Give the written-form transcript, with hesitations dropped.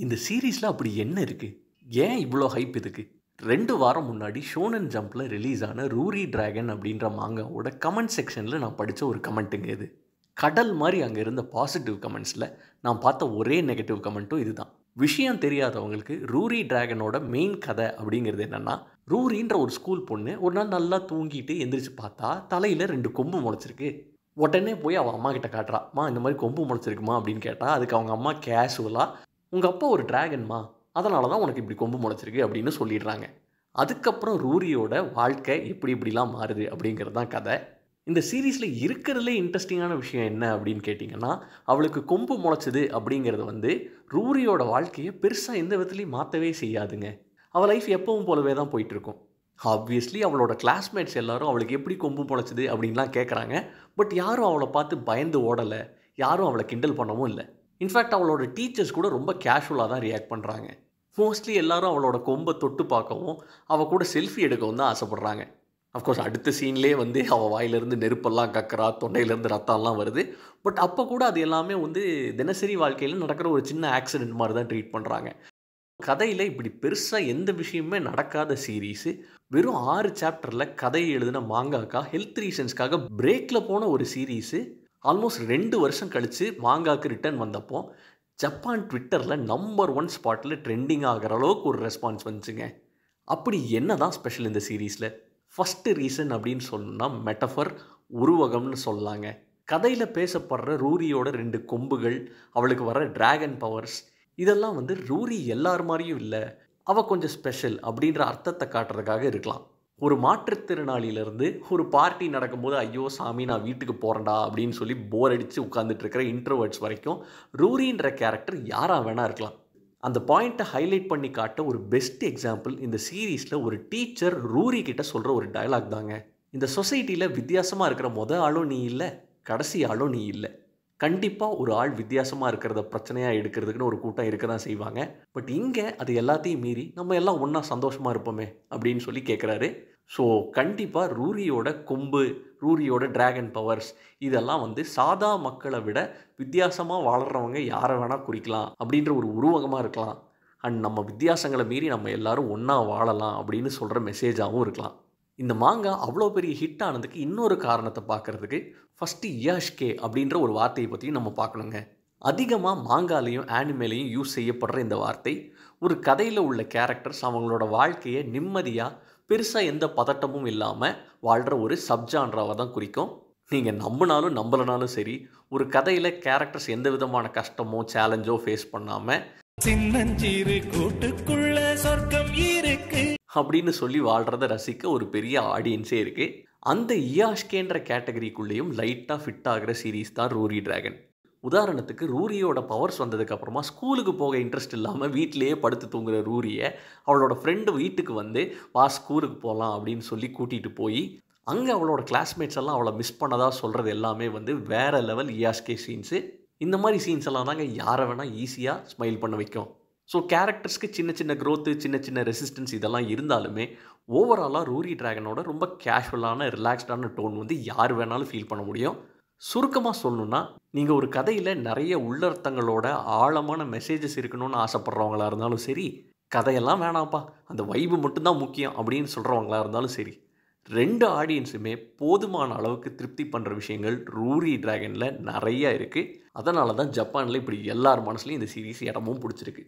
இந்த சீரீஸில் அப்படி என்ன இருக்குது? ஏன் இவ்வளோ ஹைப் இதுக்கு? 2 வாரம் முன்னாடி ஷோனன் ஜம்பில் ரிலீஸ் ஆன ரூரி டிராகன் அப்படின்ற மாங்காவோட கமெண்ட் செக்ஷனில் நான் படித்த ஒரு கமெண்ட்டுங்க இது. கடல் மாதிரி அங்கே இருந்த பாசிட்டிவ் கமெண்ட்ஸில் நான் பார்த்த ஒரே நெகட்டிவ் கமெண்ட்டும் இதுதான். விஷயம் தெரியாதவங்களுக்கு ரூரி டிராகனோட மெயின் கதை அப்படிங்கிறது என்னென்னா, ரூரின்ற ஒரு ஸ்கூல் பொண்ணு ஒரு நாள் நல்லா தூங்கிட்டு எந்திரிச்சு பார்த்தா தலையில் 2 கொம்பு முளைச்சிருக்கு. உடனே போய் அவள் அம்மா கிட்ட காட்டுறா, அம்மா இந்த மாதிரி கொம்பு முளைச்சிருக்குமா அப்படின்னு கேட்டால் அதுக்கு அவங்க அம்மா கேஷுவலாக, உங்கள் அப்பா ஒரு டிராகன்மா, அதனால தான் உனக்கு இப்படி கொம்பு முளைச்சிருக்கு அப்படின்னு சொல்லிடுறாங்க. அதுக்கப்புறம் ரூரியோட வாழ்க்கை இப்படிலாம் மாறுது அப்படிங்கிறது தான் கதை. இந்த சீரீஸில் இருக்கிறதுலே இன்ட்ரெஸ்டிங்கான விஷயம் என்ன அப்படின்னு கேட்டிங்கன்னா, அவளுக்கு கொம்பு முளைச்சது அப்படிங்கிறது ரூரியோட வாழ்க்கையை பெருசாக எந்த விதத்துலையும் மாற்றவே செய்யாதுங்க. அவள் லைஃப் எப்பவும் போலவே தான் போயிட்டுருக்கும். ஆப்வியஸ்லி அவளோட கிளாஸ்மேட்ஸ் எல்லாரும் அவளுக்கு எப்படி கொம்பு முளைச்சது அப்படின்லாம் கேட்குறாங்க. பட் யாரும் அவளை பார்த்து பயந்து ஓடலை, யாரும் அவளை கிண்டல் பண்ணவும் இல்லை. இன்ஃபேக்ட் அவளோட டீச்சர்ஸ் கூட ரொம்ப கேஷுவலாக தான் ரியாக்ட் பண்ணுறாங்க. மோஸ்ட்லி எல்லாரும் அவளோட கொம்பை தொட்டு பார்க்கவும் அவள் கூட செல்ஃபி எடுக்கவும் தான் ஆசைப்பட்றாங்க. அஃப்கோர்ஸ் அடுத்த சீன்லேயே அவள் வாயிலிருந்து நெருப்பெல்லாம் கக்கறா, தொண்டையிலேருந்து ரத்தம்லாம் வருது. பட் அப்போ கூட அது எல்லாமே தினசரி வாழ்க்கையில் நடக்கிற ஒரு சின்ன ஆக்சிடென்ட் மாதிரி தான் ட்ரீட் பண்ணுறாங்க. கதையில் இப்படி பெருசாக எந்த விஷயமே நடக்காத சீரீஸு வெறும் 6 சாப்டரில் கதையை எழுதின மாங்காக்கா ஹெல்த் ரீசன்ஸ்க்காக பிரேக்கில் போன ஒரு சீரீஸு ஆல்மோஸ்ட் 2 வருஷம் கழித்து மாங்காவுக்கு ரிட்டர்ன் வந்தப்போ ஜப்பான் ட்விட்டரில் நம்பர் 1 ஸ்பாட்டில் ட்ரெண்டிங் ஆகிற அளவுக்கு ஒரு ரெஸ்பான்ஸ் வந்துச்சுங்க. அப்படி என்ன தான் ஸ்பெஷல் இந்த சீரீஸில்? ஃபஸ்ட்டு ரீசன் அப்படின்னு சொன்னோம்னா மெட்டஃபர், உருவகம்னு சொல்லலாங்க. கதையில் பேசப்படுற ரூரியோட 2 கொம்புகள், அவளுக்கு வர டிராகன் பவர்ஸ், இதெல்லாம் ரூரி எல்லார் மாதிரியும் இல்லை, அவள் கொஞ்சம் ஸ்பெஷல் அப்படின்ற அர்த்தத்தை காட்டுறதுக்காக இருக்கலாம். ஒரு மாற்றுத்திறனாளியிலேருந்து ஒரு பார்ட்டி நடக்கும்போது ஐயோ சாமி நான் வீட்டுக்கு போகிறேன்டா அப்படின்னு சொல்லி போர் அடித்து உட்காந்துட்டு இருக்கிற இன்ட்ரோவர்ட்ஸ் வரைக்கும் ரூரின்ற கேரக்டர் யாராக வேணா இருக்கலாம். அந்த பாயிண்ட்டை ஹைலைட் பண்ணி காட்ட ஒரு பெஸ்ட் எக்ஸாம்பிள் இந்த சீரீஸில் ஒரு டீச்சர் ரூரி கிட்ட சொல்கிற ஒரு டயலாக் தாங்க. இந்த சொசைட்டியில் வித்தியாசமாக இருக்கிற ஆளும் நீ இல்லை, கடைசி ஆளும் நீ இல்லை. கண்டிப்பாக ஒரு ஆள் வித்தியாசமாக இருக்கிறத பிரச்சனையாக எடுக்கிறதுக்குன்னு ஒரு கூட்டம் இருக்க தான் செய்வாங்க. பட் இங்கே அது எல்லாத்தையும் மீறி நம்ம எல்லாம் ஒன்றா சந்தோஷமாக இருப்போமே அப்படின்னு சொல்லி கேட்குறாரு. ஸோ கண்டிப்பாக ரூரியோட கொம்பு, ரூரியோட டிராகன் பவர்ஸ் இதெல்லாம் சாதா மக்களை விட வித்தியாசமாக வாழறவங்க யாரை வேணால் குறிக்கலாம் அப்படின்ற ஒரு உருவகமாக இருக்கலாம். அண்ட் நம்ம வித்தியாசங்களை மீறி நம்ம எல்லாரும் ஒன்றா வாழலாம் அப்படின்னு சொல்கிற மெசேஜாகவும் இருக்கலாம். இந்த மாங்கா அவ்வளோ பெரிய ஹிட் ஆனதுக்கு இன்னொரு காரணத்தை பார்க்குறதுக்கு ஃபஸ்ட்டு இயாஷ்கே அப்படின்ற ஒரு வார்த்தையை பற்றியும் நம்ம பார்க்கணுங்க. அதிகமாக மாங்காலையும் ஆனிமேலையும் யூஸ் செய்யப்படுற இந்த வார்த்தை ஒரு கதையில் உள்ள கேரக்டர்ஸ் அவங்களோட வாழ்க்கையை நிம்மதியாக பெருசாக எந்த பதட்டமும் இல்லாமல் வாழ்கிற ஒரு சப்ஜான்ராவை தான் குறிக்கும். நீங்கள் நம்பினாலும் நம்பலனாலும் சரி, ஒரு கதையில் கேரக்டர்ஸ் எந்த விதமான கஷ்டமோ சேலஞ்சோ ஃபேஸ் பண்ணாமல் சின்னஞ்சிறு கூட்டுக்குள்ள சொர்க்கம் இருக்கு அப்படின்னு சொல்லி வாழ்கிறத ரசிக்க ஒரு பெரிய ஆடியன்ஸே இருக்குது. அந்த இயாஷ்கேன்ற கேட்டகரிக்குள்ளேயும் லைட்டாக ஃபிட் ஆகிற சீரீஸ் தான் ரூரி டிராகன். உதாரணத்துக்கு ரூரியோட பவர்ஸ் வந்ததுக்கப்புறமா ஸ்கூலுக்கு போக இன்ட்ரெஸ்ட் இல்லாமல் வீட்டிலேயே படுத்து தூங்குற ரூரியை அவளோட ஃப்ரெண்டு வீட்டுக்கு வா ஸ்கூலுக்கு போகலாம் அப்படின்னு சொல்லி கூட்டிகிட்டு போய் அங்கே அவளோட கிளாஸ்மேட்ஸ் எல்லாம் அவளை மிஸ் பண்ணதாக சொல்கிறது எல்லாமே வேறு லெவல் இயாஷ்கே சீன்ஸு. இந்த மாதிரி சீன்ஸ் எல்லாம் தாங்க யாரை வேணால் ஈஸியாக ஸ்மைல் பண்ண வைக்கும். ஸோ கேரக்டர்ஸ்க்கு சின்ன க்ரோத்து, சின்ன ரெசிஸ்டன்ஸ் இதெல்லாம் இருந்தாலுமே ஓவராலாக ரூரி டிராகனோட ரொம்ப கேஷுவலான ரிலாக்ஸ்டான டோன் யார் வேணாலும் ஃபீல் பண்ண முடியும். சுருக்கமாக சொல்லணுன்னா, நீங்கள் ஒரு கதையில் நிறைய உள்ளர்த்தங்களோட ஆழமான மெசேஜஸ் இருக்கணும்னு ஆசைப்பட்றவங்களா இருந்தாலும் சரி, கதையெல்லாம் வேணாம்ப்பா அந்த வைபு மட்டும்தான் முக்கியம் அப்படின்னு சொல்கிறவங்களா இருந்தாலும் சரி, 2 ஆடியன்ஸுமே போதுமான அளவுக்கு திருப்தி பண்ணுற விஷயங்கள் ரூரி டிராகனில் நிறையா இருக்குது. அதனால தான் ஜப்பானில் இப்படி எல்லார் மனசுலையும் இந்த சீரீஸ் இடமும் பிடிச்சிருக்கு.